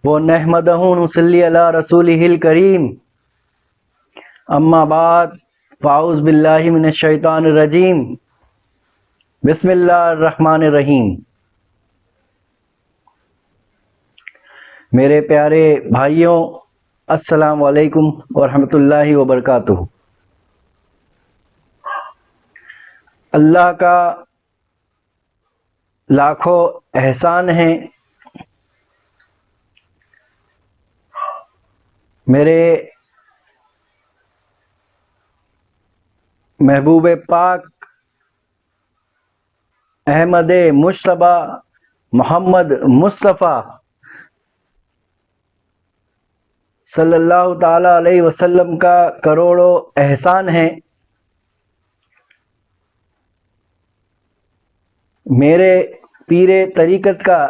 ونحمدہ نصلی علی رسولہ الکریم اما بعد فاعوذ باللہ من الشیطان الرجیم بسم اللہ الرحمن الرحیم۔ میرے پیارے بھائیوں، السلام علیکم ورحمۃ اللہ وبرکاتہ۔ اللہ کا لاکھوں احسان ہیں میرے محبوب پاک احمد مجتبی محمد مصطفیٰ صلی اللہ تعالی علیہ وسلم کا کروڑوں احسان ہے۔ میرے پیر طریقت کا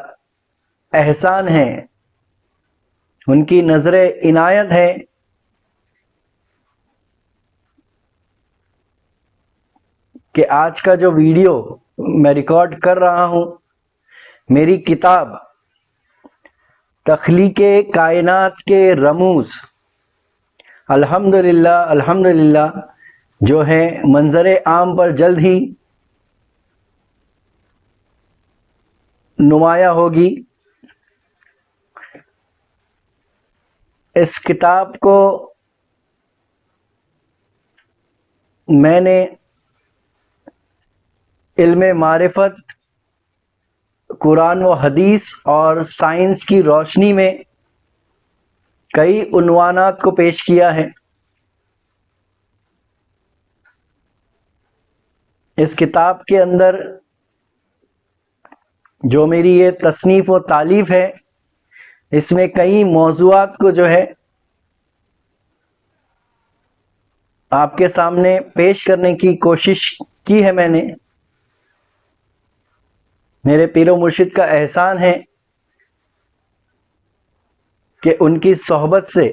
احسان ہے، ان کی نظر عنایت ہے کہ آج کا جو ویڈیو میں ریکارڈ کر رہا ہوں، میری کتاب تخلیق کائنات کے رموز الحمدللہ جو ہے منظر عام پر جلد ہی نمایاں ہوگی۔ اس کتاب کو میں نے علم معرفت، قرآن و حدیث اور سائنس کی روشنی میں کئی عنوانات کو پیش کیا ہے۔ اس کتاب کے اندر جو میری یہ تصنیف و تالیف ہے، اس میں کئی موضوعات کو جو ہے آپ کے سامنے پیش کرنے کی کوشش کی ہے میں نے۔ میرے پیر و مرشد کا احسان ہے کہ ان کی صحبت سے،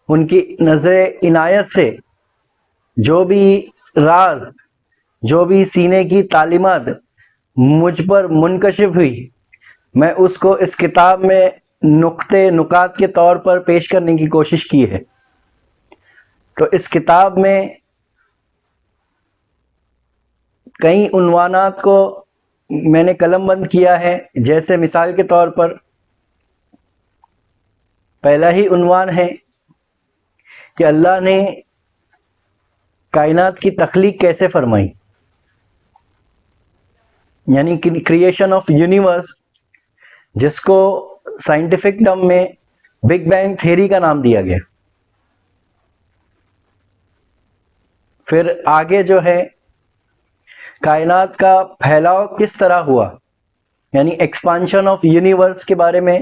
ان کی نظر عنایت سے جو بھی راز، جو بھی سینے کی تعلیمات مجھ پر منکشف ہوئی، میں اس کو اس کتاب میں نقطے نکات کے طور پر پیش کرنے کی کوشش کی ہے۔ تو اس کتاب میں کئی عنوانات کو میں نے قلم بند کیا ہے، جیسے مثال کے طور پر پہلا ہی عنوان ہے کہ اللہ نے کائنات کی تخلیق کیسے فرمائی، یعنی کریشن آف یونیورس، جس کو سائنٹیفک ٹرم میں بگ بینگ تھیوری کا نام دیا گیا۔ پھر آگے جو ہے کائنات کا پھیلاؤ کس طرح ہوا، یعنی ایکسپانشن آف یونیورس کے بارے میں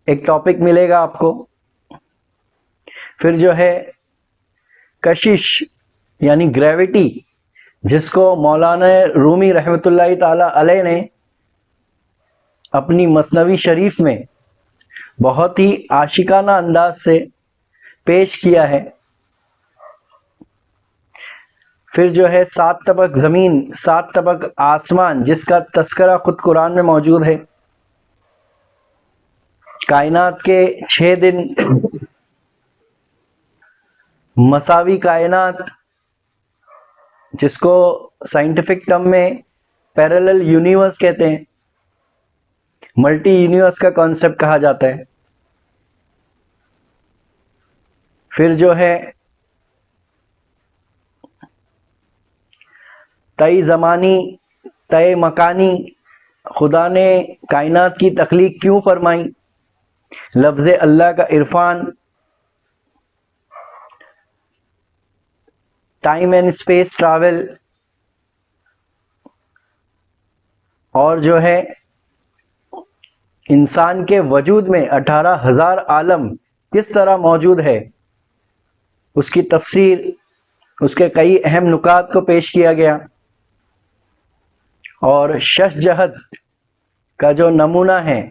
ایک ٹاپک ملے گا آپ کو۔ پھر جو ہے کشش یعنی گریوٹی، جس کو مولانا رومی رحمۃ اللہ تعالی علیہ نے اپنی مثنوی شریف میں بہت ہی عاشقانہ انداز سے پیش کیا ہے۔ پھر جو ہے 7 طبق زمین، 7 طبق آسمان، جس کا تذکرہ خود قرآن میں موجود ہے۔ کائنات کے 6 دن، مساوی کائنات، جس کو سائنٹیفک ٹرم میں پیرلل یونیورس کہتے ہیں، ملٹی یونیورس کا کانسیپٹ کہا جاتا ہے۔ پھر جو ہے طے زمانی، طے مکانی، خدا نے کائنات کی تخلیق کیوں فرمائی، لفظ اللہ کا Irfan, time and space travel, اور جو ہے انسان کے وجود میں 18,000 عالم کس طرح موجود ہے، اس کی تفسیر، اس کے کئی اہم نکات کو پیش کیا گیا۔ اور شش جہت کا جو نمونہ ہے،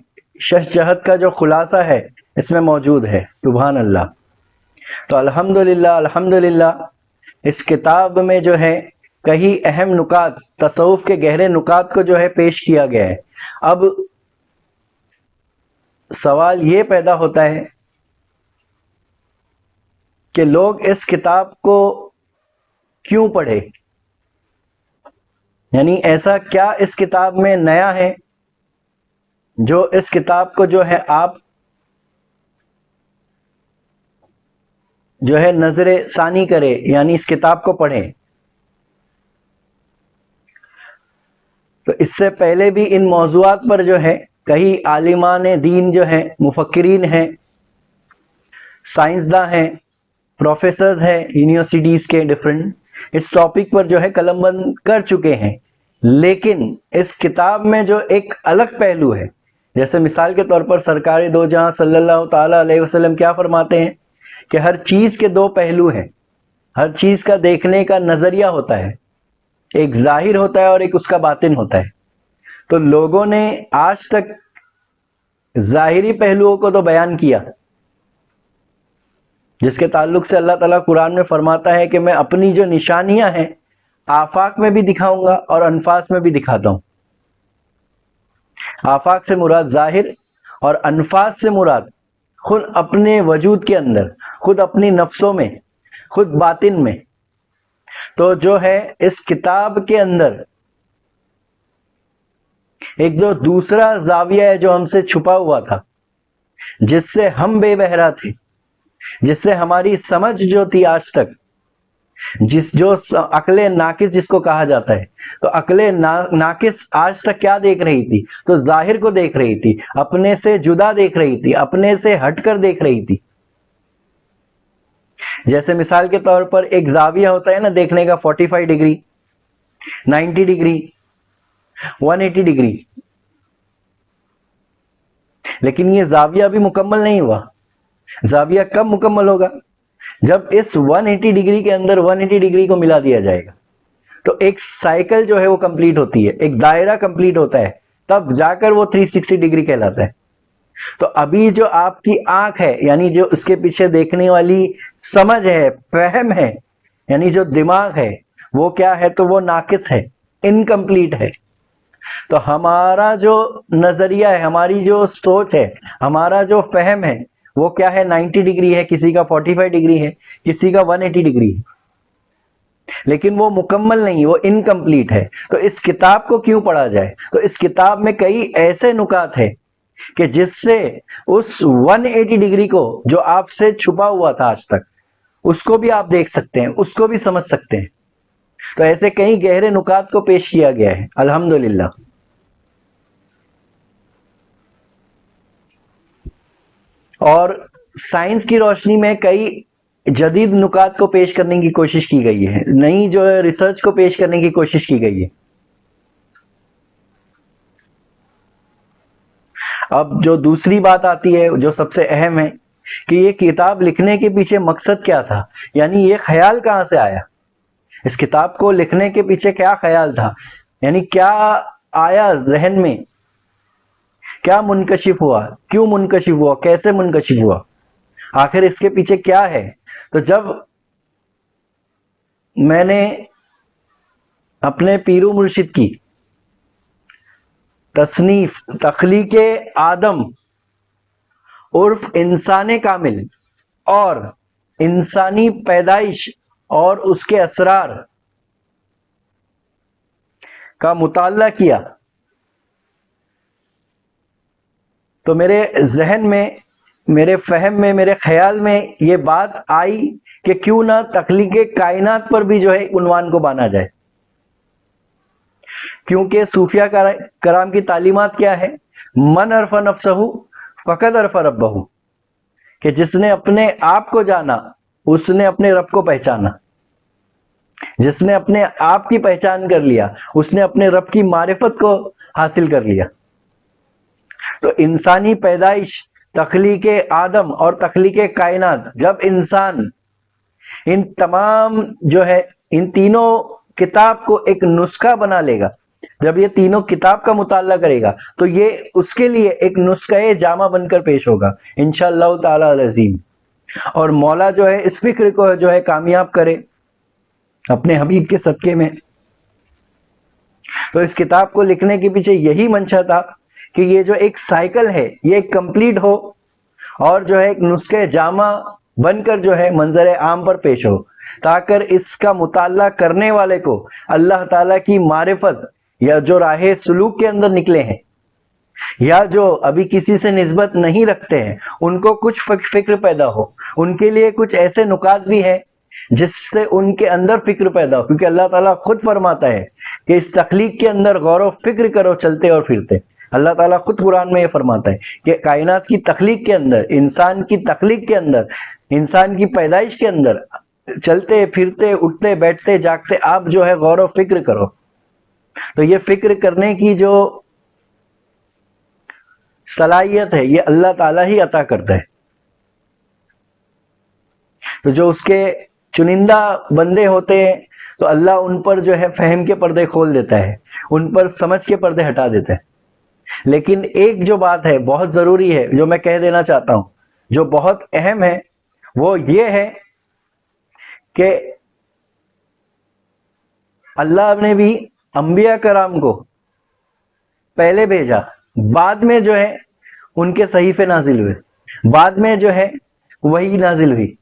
شش جہت کا جو خلاصہ ہے، اس میں موجود ہے۔ سبحان اللہ۔ تو الحمدللہ اس کتاب میں جو ہے کئی اہم نکات، تصوف کے گہرے نکات کو جو ہے پیش کیا گیا ہے۔ اب سوال یہ پیدا ہوتا ہے کہ لوگ اس کتاب کو کیوں پڑھے؟ یعنی ایسا کیا اس کتاب میں نیا ہے جو اس کتاب کو جو ہے آپ جو ہے نظر ثانی کرے، یعنی اس کتاب کو پڑھیں؟ تو اس سے پہلے بھی ان موضوعات پر جو ہے کئی عالمان دین جو ہیں، مفکرین ہیں، سائنسداں ہیں، پروفیسرز ہیں یونیورسٹیز کے ڈفرنٹ، اس ٹاپک پر جو ہے قلم بند کر چکے ہیں. لیکن اس کتاب میں جو ایک الگ پہلو ہے، جیسے مثال کے طور پر سرکار دو جہاں صلی اللہ تعالی علیہ وسلم کیا فرماتے ہیں کہ ہر چیز کے دو پہلو ہیں، ہر چیز کا دیکھنے کا نظریہ ہوتا ہے، ایک ظاہر ہوتا ہے اور ایک اس کا باطن ہوتا ہے. تو لوگوں نے آج تک ظاہری پہلوؤں کو تو بیان کیا، جس کے تعلق سے اللہ تعالیٰ قرآن میں فرماتا ہے کہ میں اپنی جو نشانیاں ہیں آفاق میں بھی دکھاؤں گا اور انفاس میں بھی دکھاتا ہوں. آفاق سے مراد ظاہر اور انفاس سے مراد خود اپنے وجود کے اندر، خود اپنی نفسوں میں، خود باطن میں. تو جو ہے اس کتاب کے اندر ایک جو دوسرا زاویہ ہے جو ہم سے چھپا ہوا تھا، جس سے ہم بے بہرا تھے، جس سے ہماری سمجھ جو تھی آج تک، جو عقل ناقص جس کو کہا جاتا ہے، تو عقل ناقص آج تک کیا دیکھ رہی تھی؟ تو ظاہر کو دیکھ رہی تھی، اپنے سے جدا دیکھ رہی تھی، اپنے سے ہٹ کر دیکھ رہی تھی. جیسے مثال کے طور پر ایک زاویہ ہوتا ہے نا دیکھنے کا، 45 ڈگری، 90 ڈگری، 180 ڈگری. لیکن یہ زاویہ ابھی مکمل نہیں ہوا. زاویہ کب مکمل ہوگا؟ جب اس 180 ڈگری کے اندر 180 ڈگری کو ملا دیا جائے گا، تو ایک سائیکل جو ہے وہ کمپلیٹ ہوتی ہے، ایک دائرہ کمپلیٹ ہوتا ہے، تب جا کر وہ 360 ڈگری کہلاتا ہے. تو ابھی جو آپ کی آنکھ ہے، یعنی جو اس کے پیچھے دیکھنے والی سمجھ ہے، فہم ہے، یعنی جو دماغ ہے، وہ کیا ہے؟ تو وہ ناقص ہے، انکمپلیٹ ہے. تو ہمارا جو نظریہ ہے، ہماری جو سوچ ہے، ہمارا جو فہم ہے، وہ کیا ہے؟ 90 ڈگری ہے، کسی کا 45 ڈگری ہے، کسی کا 180 ڈگری ہے. لیکن وہ مکمل نہیں، وہ انکمپلیٹ ہے. تو اس کتاب کو کیوں پڑھا جائے؟ تو اس کتاب میں کئی ایسے نکات ہیں کہ جس سے اس 180 ڈگری کو جو آپ سے چھپا ہوا تھا آج تک، اس کو بھی آپ دیکھ سکتے ہیں، اس کو بھی سمجھ سکتے ہیں. تو ایسے کئی گہرے نکات کو پیش کیا گیا ہے الحمدللہ. اور سائنس کی روشنی میں کئی جدید نکات کو پیش کرنے کی کوشش کی گئی ہے، نئی جو ہے ریسرچ کو پیش کرنے کی کوشش کی گئی ہے. اب جو دوسری بات آتی ہے جو سب سے اہم ہے کہ یہ کتاب لکھنے کے پیچھے مقصد کیا تھا، یعنی یہ خیال کہاں سے آیا؟ اس کتاب کو لکھنے کے پیچھے کیا خیال تھا؟ یعنی کیا آیا ذہن میں، کیا منکشف ہوا، کیوں منکشف ہوا، کیسے منکشف ہوا، آخر اس کے پیچھے کیا ہے؟ تو جب میں نے اپنے پیرو مرشد کی تصنیف تخلیق آدم عرف انسان کامل اور انسانی پیدائش اور اس کے اسرار کا مطالعہ کیا، تو میرے ذہن میں، میرے فہم میں، میرے خیال میں یہ بات آئی کہ کیوں نہ تخلیق کائنات پر بھی جو ہے عنوان کو بانا جائے. کیونکہ صوفیہ کرام کی تعلیمات کیا ہے؟ من عرف نفسہ فقد عرف ربہ، کہ جس نے اپنے آپ کو جانا اس نے اپنے رب کو پہچانا. جس نے اپنے آپ کی پہچان کر لیا اس نے اپنے رب کی معرفت کو حاصل کر لیا. تو انسانی پیدائش، تخلیق آدم اور تخلیق کائنات، جب انسان ان تمام جو ہے ان تینوں کتاب کو ایک نسخہ بنا لے گا، جب یہ تینوں کتاب کا مطالعہ کرے گا تو یہ اس کے لیے ایک نسخہ جامع بن کر پیش ہوگا انشاءاللہ تعالی العظیم. اور مولا جو ہے اس فکر کو جو ہے کامیاب کرے اپنے حبیب کے صدقے میں. تو اس کتاب کو لکھنے کے پیچھے یہی منشا تھا کہ یہ جو ایک سائیکل ہے یہ کمپلیٹ ہو اور جو ہے ایک نسخے جامع بن کر جو ہے منظر عام پر پیش ہو، تاکہ اس کا مطالعہ کرنے والے کو اللہ تعالیٰ کی معرفت یا جو راہ سلوک کے اندر نکلے ہیں یا جو ابھی کسی سے نسبت نہیں رکھتے ہیں ان کو کچھ فکر پیدا ہو، ان کے لیے کچھ ایسے نکات بھی ہیں جس سے ان کے اندر فکر پیدا ہو، کیونکہ اللہ تعالیٰ خود فرماتا ہے کہ اس تخلیق کے اندر غور و فکر کرو چلتے اور پھرتے۔ اللہ تعالیٰ خود قرآن میں یہ فرماتا ہے کہ کائنات کی تخلیق کے اندر، انسان کی تخلیق کے اندر، انسان کی پیدائش کے اندر چلتے پھرتے اٹھتے بیٹھتے جاگتے آپ جو ہے غور و فکر کرو۔ تو یہ فکر کرنے کی جو صلاحیت ہے یہ اللہ تعالیٰ ہی عطا کرتا ہے۔ تو جو اس کے چنندہ بندے ہوتے ہیں تو اللہ ان پر جو ہے فہم کے پردے کھول دیتا ہے، ان پر سمجھ کے پردے ہٹا دیتا ہے۔ لیکن ایک جو بات ہے بہت ضروری ہے جو میں کہہ دینا چاہتا ہوں، جو بہت اہم ہے، وہ یہ ہے کہ اللہ نے بھی انبیاء کرام کو پہلے بھیجا، بعد میں جو ہے ان کے صحیفے نازل ہوئے، بعد میں جو ہے وحی نازل ہوئی۔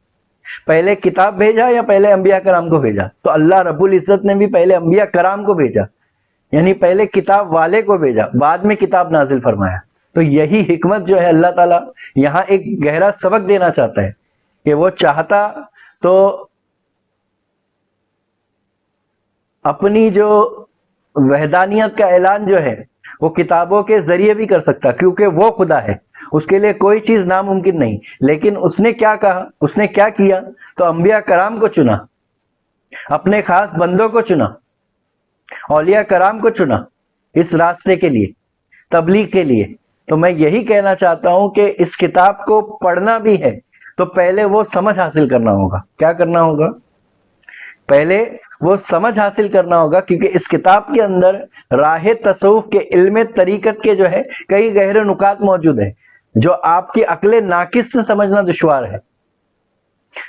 پہلے کتاب بھیجا یا پہلے انبیاء کرام کو بھیجا؟ تو اللہ رب العزت نے بھی پہلے انبیاء کرام کو بھیجا، یعنی پہلے کتاب والے کو بھیجا، بعد میں کتاب نازل فرمایا۔ تو یہی حکمت جو ہے اللہ تعالیٰ یہاں ایک گہرا سبق دینا چاہتا ہے کہ وہ چاہتا تو اپنی جو وحدانیت کا اعلان جو ہے وہ کتابوں کے ذریعے بھی کر سکتا، کیونکہ وہ خدا ہے، اس کے لیے کوئی چیز ناممکن نہیں۔ لیکن اس نے کیا کہا، اس نے کیا کیا؟ تو انبیاء کرام کو چنا، اپنے خاص بندوں کو چنا، اولیاء کرام کو چنا اس راستے کے لیے، تبلیغ کے لیے۔ تو میں یہی کہنا چاہتا ہوں کہ اس کتاب کو پڑھنا بھی ہے تو پہلے وہ سمجھ حاصل کرنا ہوگا۔ کیا کرنا ہوگا؟ پہلے وہ سمجھ حاصل کرنا ہوگا، کیونکہ اس کتاب کے اندر راہ تصوف کے علم طریقت کے جو ہے کئی گہرے نکات موجود ہیں جو آپ کی عقل ناقص سے سمجھنا دشوار ہے۔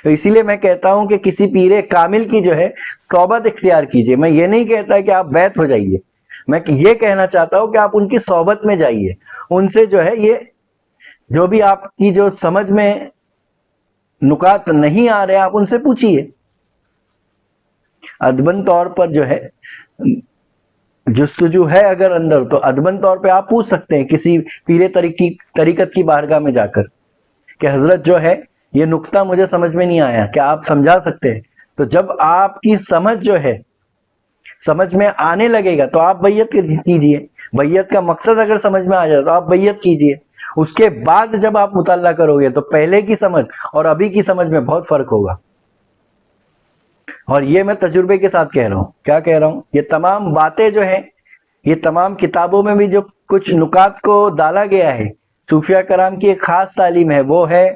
تو اسی لیے میں کہتا ہوں کہ کسی پیر کامل کی جو ہے صحبت اختیار کیجئے۔ میں یہ نہیں کہتا کہ آپ بیعت ہو جائیے، میں یہ کہنا چاہتا ہوں کہ آپ ان کی صحبت میں جائیے، ان سے جو ہے یہ جو بھی آپ کی جو سمجھ میں نکات نہیں آ رہے آپ ان سے پوچھیے، ادبن طور پر جو ہے جستجو ہے اگر اندر تو ادبن طور پہ آپ پوچھ سکتے ہیں کسی پیر طریقت کی بارگاہ میں جا کر کہ حضرت جو ہے یہ نقطہ مجھے سمجھ میں نہیں آیا، کیا آپ سمجھا سکتے ہیں؟ تو جب آپ کی سمجھ جو ہے سمجھ میں آنے لگے گا تو آپ بیعت کیجئے، بیعت کا مقصد اگر سمجھ میں آ جائے تو آپ بیعت کیجئے۔ اس کے بعد جب آپ مطالعہ کرو گے تو پہلے کی سمجھ اور ابھی کی سمجھ میں بہت فرق ہوگا، اور یہ میں تجربے کے ساتھ کہہ رہا ہوں۔ کیا کہہ رہا ہوں؟ یہ تمام باتیں جو ہیں، یہ تمام کتابوں میں بھی جو کچھ نکات کو ڈالا گیا ہے، صوفیہ کرام کی ایک خاص تعلیم ہے، وہ ہے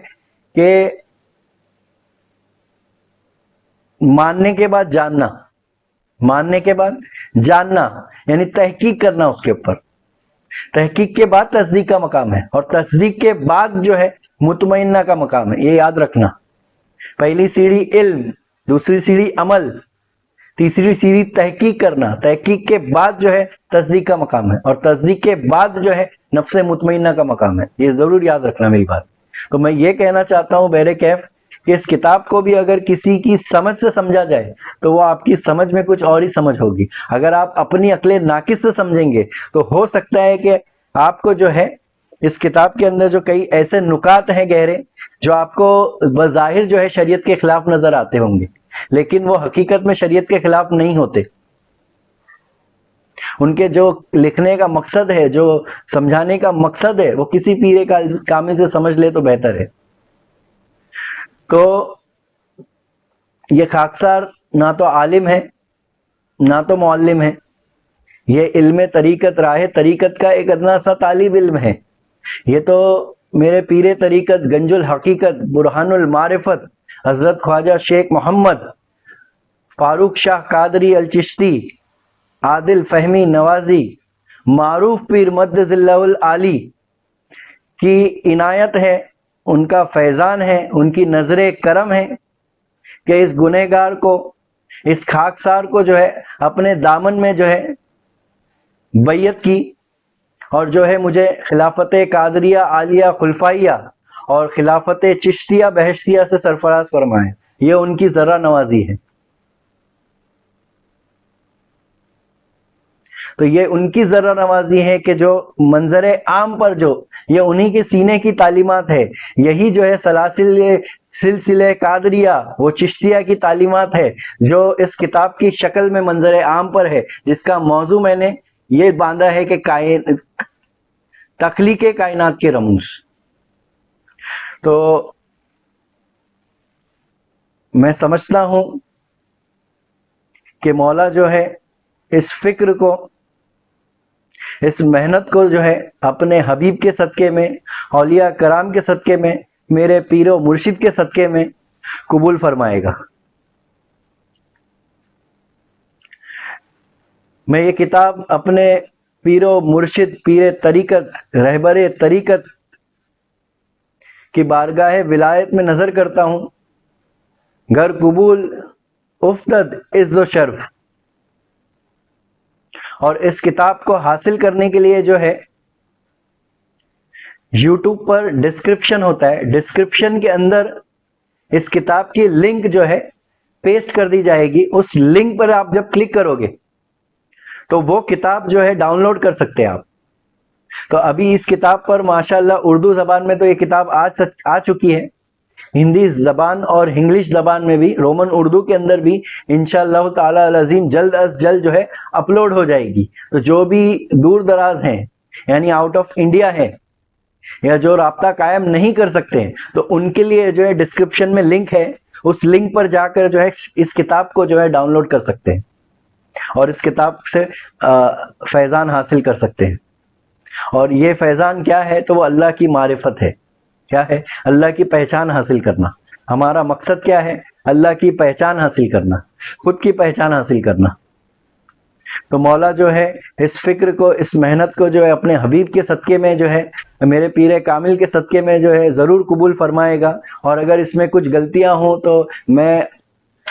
کہ ماننے کے بعد جاننا، ماننے کے بعد جاننا، یعنی تحقیق کرنا اس کے اوپر، تحقیق کے بعد تصدیق کا مقام ہے، اور تصدیق کے بعد جو ہے مطمئنہ کا مقام ہے۔ یہ یاد رکھنا، پہلی سیڑھی علم، دوسری سیڑھی عمل، تیسری سیڑھی تحقیق کرنا، تحقیق کے بعد جو ہے تصدیق کا مقام ہے، اور تصدیق کے بعد جو ہے نفس مطمئنہ کا مقام ہے۔ یہ ضرور یاد رکھنا میری بات۔ تو میں یہ کہنا چاہتا ہوں بہر کیف کہ اس کتاب کو بھی اگر کسی کی سمجھ سے سمجھا جائے تو وہ آپ کی سمجھ میں کچھ اور ہی سمجھ ہوگی، اگر آپ اپنی عقل ناقص سے سمجھیں گے تو ہو سکتا ہے کہ آپ کو جو ہے اس کتاب کے اندر جو کئی ایسے نکات ہیں گہرے جو آپ کو بظاہر جو ہے شریعت کے خلاف نظر آتے ہوں گے، لیکن وہ حقیقت میں شریعت کے خلاف نہیں ہوتے۔ ان کے جو لکھنے کا مقصد ہے، جو سمجھانے کا مقصد ہے، وہ کسی پیر کامل سے سمجھ لے تو بہتر ہے۔ تو یہ خاکسار نہ تو عالم ہے نہ تو معلم ہے، یہ علم طریقت، راہ طریقت کا ایک ادنا سا طالب علم ہے۔ یہ تو میرے پیر طریقت گنج الحقیقت برہان المعرفت حضرت خواجہ شیخ محمد فاروق شاہ قادری الچشتی عادل فہمی نوازی معروف پیر مد ذلہ العالی کی عنایت ہے، ان کا فیضان ہے، ان کی نظر کرم ہے کہ اس گنہگار کو، اس خاکسار کو جو ہے اپنے دامن میں جو ہے بیعت کی اور جو ہے مجھے خلافت قادریہ عالیہ خلفائیہ اور خلافت چشتیہ بہشتیہ سے سرفراز فرمائے. یہ ان کی ذرہ نوازی ہے. تو یہ ان کی ذرہ نوازی ہے کہ جو منظر عام پر جو یہ انہی کے سینے کی تعلیمات ہے، یہی جو ہے سلسلہ قادریہ وہ چشتیہ کی تعلیمات ہے جو اس کتاب کی شکل میں منظر عام پر ہے، جس کا موضوع میں نے یہ باندھا ہے کہ تخلیق کائنات کے رموز. تو میں سمجھتا ہوں کہ مولا جو ہے اس فکر کو، اس محنت کو جو ہے اپنے حبیب کے صدقے میں، اولیاء کرام کے صدقے میں، میرے پیر و مرشد کے صدقے میں قبول فرمائے گا. میں یہ کتاب اپنے پیر و مرشد، پیر طریقت، رہبر طریقت کی بارگاہ ولایت میں نظر کرتا ہوں. گر قبول افتد عز و شرف. اور اس کتاب کو حاصل کرنے کے لیے جو ہے یوٹیوب پر ڈسکرپشن ہوتا ہے، ڈسکرپشن کے اندر اس کتاب کی لنک جو ہے پیسٹ کر دی جائے گی. اس لنک پر آپ جب کلک کرو گے تو وہ کتاب جو ہے ڈاؤن لوڈ کر سکتے ہیں آپ. تو ابھی اس کتاب پر ماشاءاللہ اردو زبان میں تو یہ کتاب آ چکی ہے، ہندی زبان اور انگلش زبان میں بھی، رومن اردو کے اندر بھی انشاءاللہ تعالی العظیم جلد از جلد جو ہے اپلوڈ ہو جائے گی. تو جو بھی دور دراز ہیں، یعنی آؤٹ آف انڈیا ہے، یا جو رابطہ قائم نہیں کر سکتے ہیں، تو ان کے لیے جو ہے ڈسکرپشن میں لنک ہے، اس لنک پر جا کر جو ہے اس کتاب کو جو ہے ڈاؤن لوڈ کر سکتے ہیں اور اس کتاب سے فیضان حاصل کر سکتے ہیں. اور یہ فیضان کیا ہے؟ تو وہ اللہ کی معرفت ہے. کیا ہے؟ اللہ کی پہچان حاصل کرنا. ہمارا مقصد کیا ہے؟ اللہ کی پہچان حاصل کرنا، خود کی پہچان حاصل کرنا. تو مولا جو ہے اس فکر کو، اس محنت کو جو ہے اپنے حبیب کے صدقے میں جو ہے، میرے پیر کامل کے صدقے میں جو ہے ضرور قبول فرمائے گا. اور اگر اس میں کچھ غلطیاں ہوں تو میں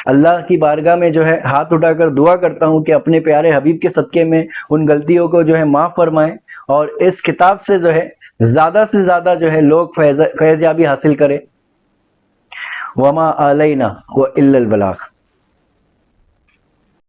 اللہ کی بارگاہ میں جو ہے ہاتھ اٹھا کر دعا کرتا ہوں کہ اپنے پیارے حبیب کے صدقے میں ان غلطیوں کو جو ہے معاف فرمائیں، اور اس کتاب سے جو ہے زیادہ سے زیادہ جو ہے لوگ فیض یابی حاصل کریں. وما علینا والا البلاغ.